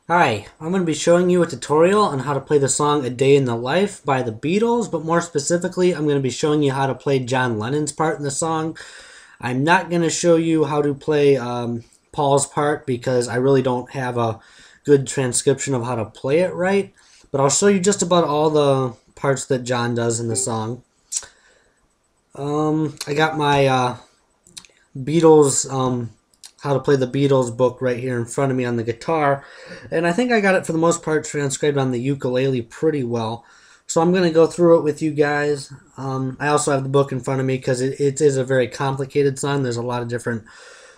Hi, I'm going to be showing you a tutorial on how to play the song A Day in the Life by the Beatles, but more specifically, I'm going to be showing you how to play John Lennon's part in the song. I'm not going to show you how to play Paul's part because I really don't have a good transcription of how to play it right, but I'll show you just about all the parts that John does in the song. I got my Beatles how to play the Beatles book right here in front of me on the guitar, and I think I got it for the most part transcribed on the ukulele pretty well, so I'm going to go through it with you guys. I also have the book in front of me because it is a very complicated song. There's a lot of different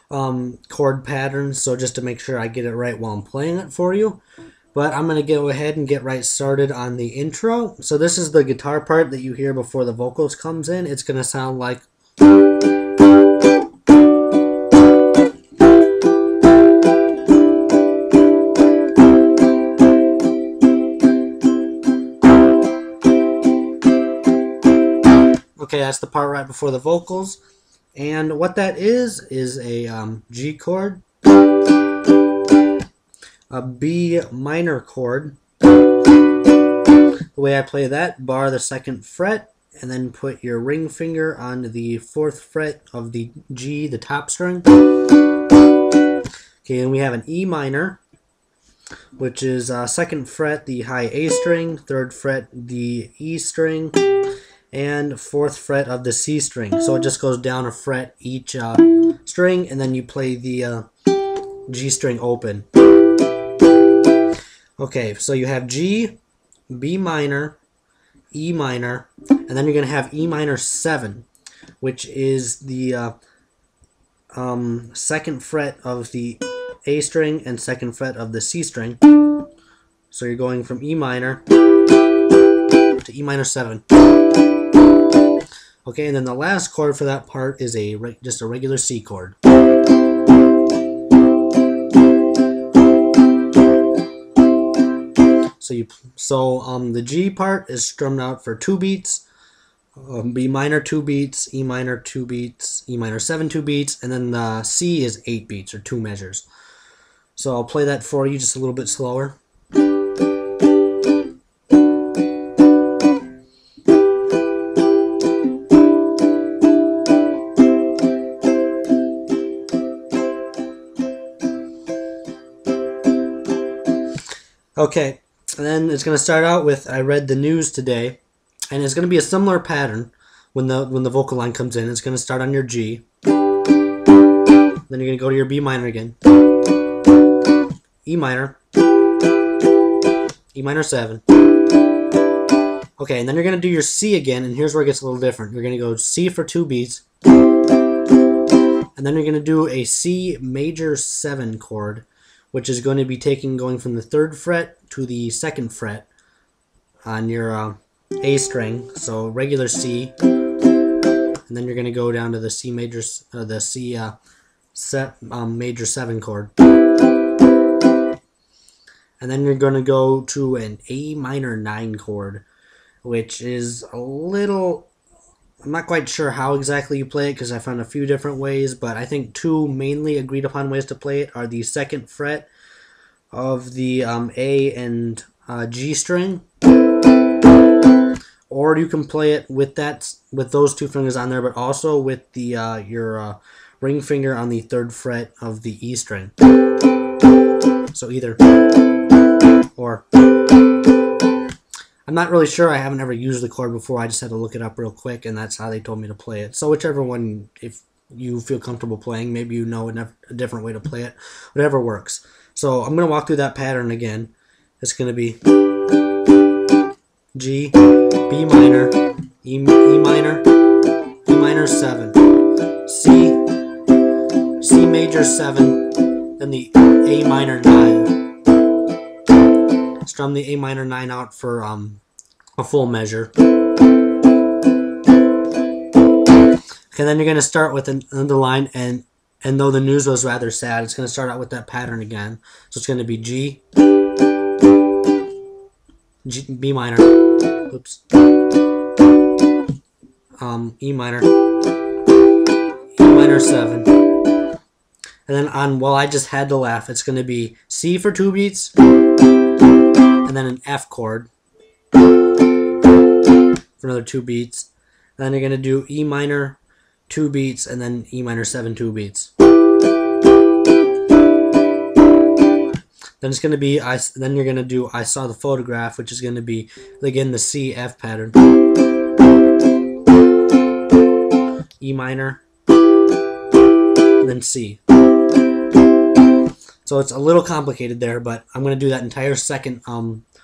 chord patterns, so just to make sure I get it right while I'm playing it for you. But I'm going to go ahead and get right started on the intro. So this is the guitar part that you hear before the vocals comes in. It's going to sound like... Okay, that's the part right before the vocals. And what that is a G chord, a B minor chord. The way I play that, bar the 2nd fret, and then put your ring finger on the 4th fret of the G, the top string. Okay, and we have an E minor, which is 2nd fret, the high A string, 3rd fret, the E string, and 4th fret of the C string. So it just goes down a fret each string, and then you play the G string open. Okay, so you have G, B minor, E minor, and then you're going to have E minor 7, which is the 2nd fret of the A string and 2nd fret of the C string. So you're going from E minor to E minor 7. Okay, and then the last chord for that part is just a regular C chord. So the G part is strummed out for 2 beats, B minor 2 beats, E minor 2 beats, E minor 7 2 beats, and then the C is 8 beats or 2 measures. So I'll play that for you just a little bit slower. Okay, and then it's going to start out with I read the news today, and it's going to be a similar pattern when the vocal line comes in. It's going to start on your G, then you're going to go to your B minor again, E minor, E minor 7. Okay, and then you're going to do your C again, and here's where it gets a little different. You're going to go C for 2 beats, and then you're going to do a C major 7 chord, which is going to be going from the 3rd fret to the 2nd fret on your A string, so regular C, and then you're going to go down to the C major, the C major 7 chord, and then you're going to go to an A minor 9 chord, which is a little... I'm not quite sure how exactly you play it because I found a few different ways, but I think 2 mainly agreed upon ways to play it are the 2nd fret of the A and G string, or you can play it with those 2 fingers on there, but also with the your ring finger on the 3rd fret of the E string. So either or. I'm not really sure. I haven't ever used the chord before. I just had to look it up real quick, and that's how they told me to play it. So whichever one, if you feel comfortable playing, maybe you know a different way to play it. Whatever works. So I'm going to walk through that pattern again. It's going to be G, B minor, E minor, E minor 7, C, C major 7, then the A minor 9. Strum the A minor 9 out for a full measure. Okay, then you're going to start with an underline, and though the news was rather sad, it's going to start out with that pattern again. So it's going to be G, B minor, oops, E minor, E minor 7. And then on Well I Just Had to Laugh, it's going to be C for 2 beats, and then an F chord for another 2 beats. Then you're going to do E minor 2 beats, and then E minor 7 2 beats. Then it's going to be then you're going to do I Saw the Photograph, which is going to be again the C F pattern. E minor, and then C. So it's a little complicated there, but I'm going to do that entire second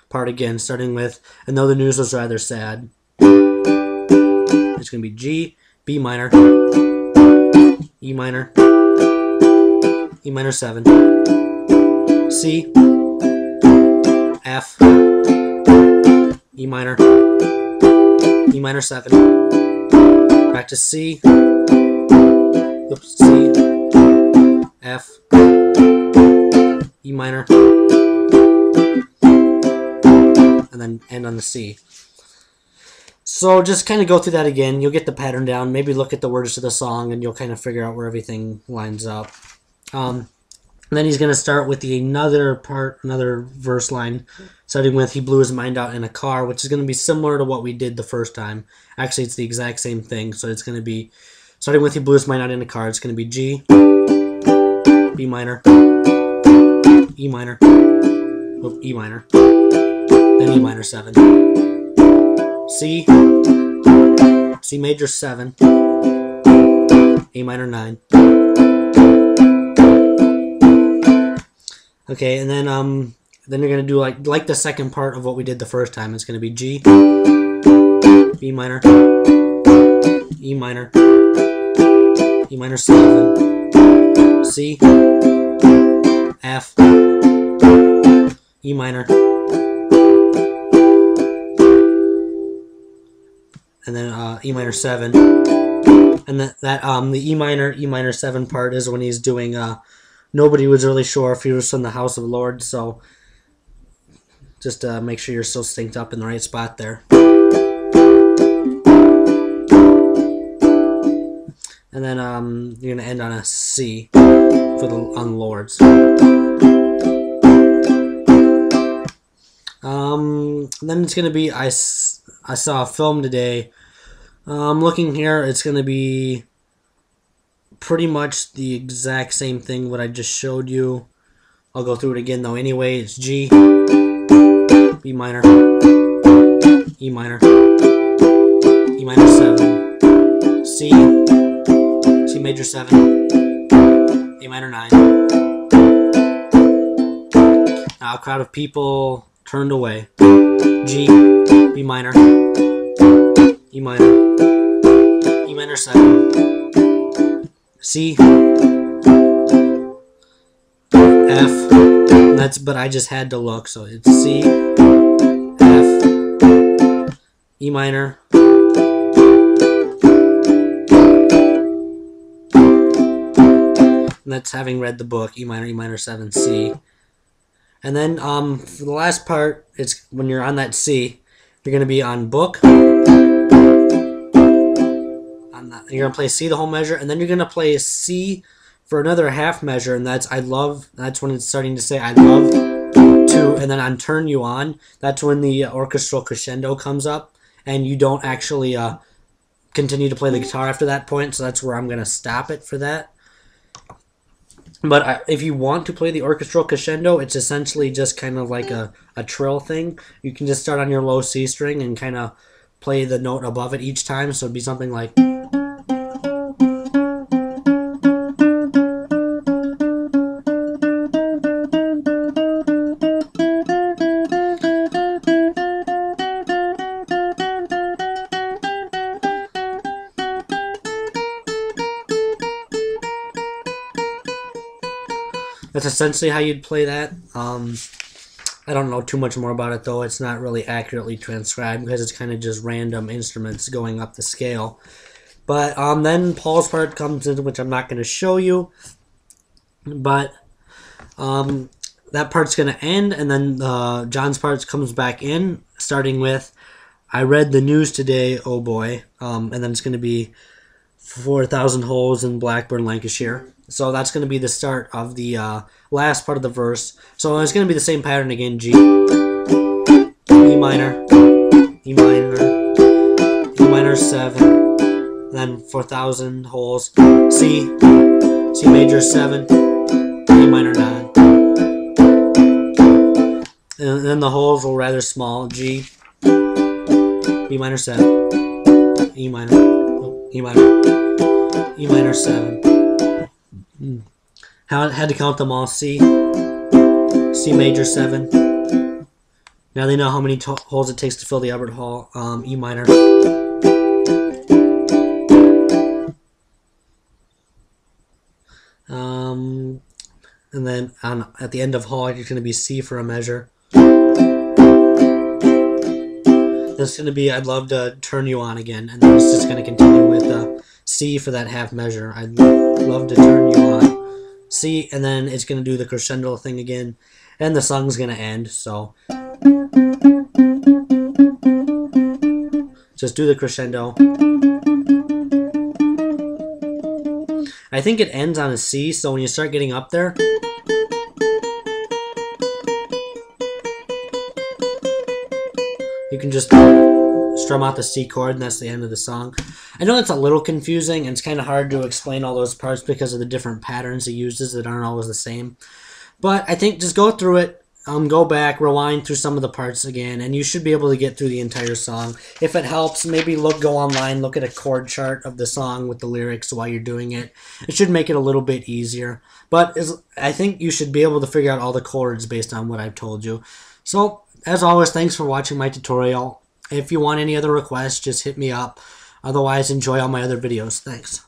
part again, starting with And Though the News Was Rather Sad. It's going to be G, B minor, E minor, E minor 7, C, F, E minor, E minor 7, back to C, oops, C, F, E minor, and then end on the C. So just kind of go through that again. You'll get the pattern down. Maybe look at the words to the song, and you'll kind of figure out where everything lines up. And then he's going to start with another verse line, starting with He Blew His Mind Out in a Car, which is going to be similar to what we did the first time. Actually, it's the exact same thing. So it's going to be, starting with He Blew His Mind Out in a Car, it's going to be G, B minor, E minor, E minor, then E minor 7, C, C major 7, A minor 9. Okay, and then you're gonna do like the second part of what we did the first time. It's gonna be G, B minor, E minor, E minor 7, C, F, E minor, and then E minor 7, and the E minor 7 part is when he's doing nobody was really sure if he was from the house of the Lord, so just make sure you're still synced up in the right spot there. And then you're gonna end on a C for on the Lord's. Then it's gonna be I saw a film today. Looking here, it's gonna be pretty much the exact same thing what I just showed you. I'll go through it again though anyway. It's G, B minor, E minor, E minor 7, C, C major 7, A minor 9. Now a crowd of people turned away. G, B minor, E minor, E minor 7, C, F, but I just had to look, so it's C, F, E minor, and that's having read the book, E minor 7, C. And then for the last part, it's when you're on that C, you're going to be on book. You're going to play C the whole measure, and then you're going to play C for another half measure, and that's when it's starting to say I love to, and then on Turn You On, that's when the orchestral crescendo comes up, and you don't actually continue to play the guitar after that point, so that's where I'm going to stop it for that. But if you want to play the orchestral crescendo, it's essentially just kind of like a trill thing. You can just start on your low C string and kind of play the note above it each time, so it'd be something like... That's essentially how you'd play that. I don't know too much more about it, though. It's not really accurately transcribed because it's kind of just random instruments going up the scale. But then Paul's part comes in, which I'm not going to show you. But that part's going to end, and then John's part comes back in, starting with, I read the news today, oh boy. And then it's going to be 4,000 holes in Blackburn, Lancashire. So that's going to be the start of the last part of the verse. So it's going to be the same pattern again, G, E minor, E minor, E minor 7, then 4,000 holes, C, C major 7, E minor 9. And then the holes were rather small, G, E minor 7, E minor, E minor, E minor 7. Had to count them all, C, C major 7. Now they know how many holes it takes to fill the Albert Hall, E minor. And then at the end of Hall, it's going to be C for a measure. That's going to be I'd Love to Turn You On Again. And then it's just going to continue with C for that half measure. I'd love to turn you on. C, and then it's going to do the crescendo thing again. And the song's going to end, so just do the crescendo. I think it ends on a C, so when you start getting up there, you can just strum out the C chord, and that's the end of the song. I know that's a little confusing, and it's kind of hard to explain all those parts because of the different patterns it uses that aren't always the same. But I think just go through it, go back, rewind through some of the parts again, and you should be able to get through the entire song. If it helps, maybe go online, look at a chord chart of the song with the lyrics while you're doing it. It should make it a little bit easier. But I think you should be able to figure out all the chords based on what I've told you. So, as always, thanks for watching my tutorial. If you want any other requests, just hit me up. Otherwise, enjoy all my other videos. Thanks.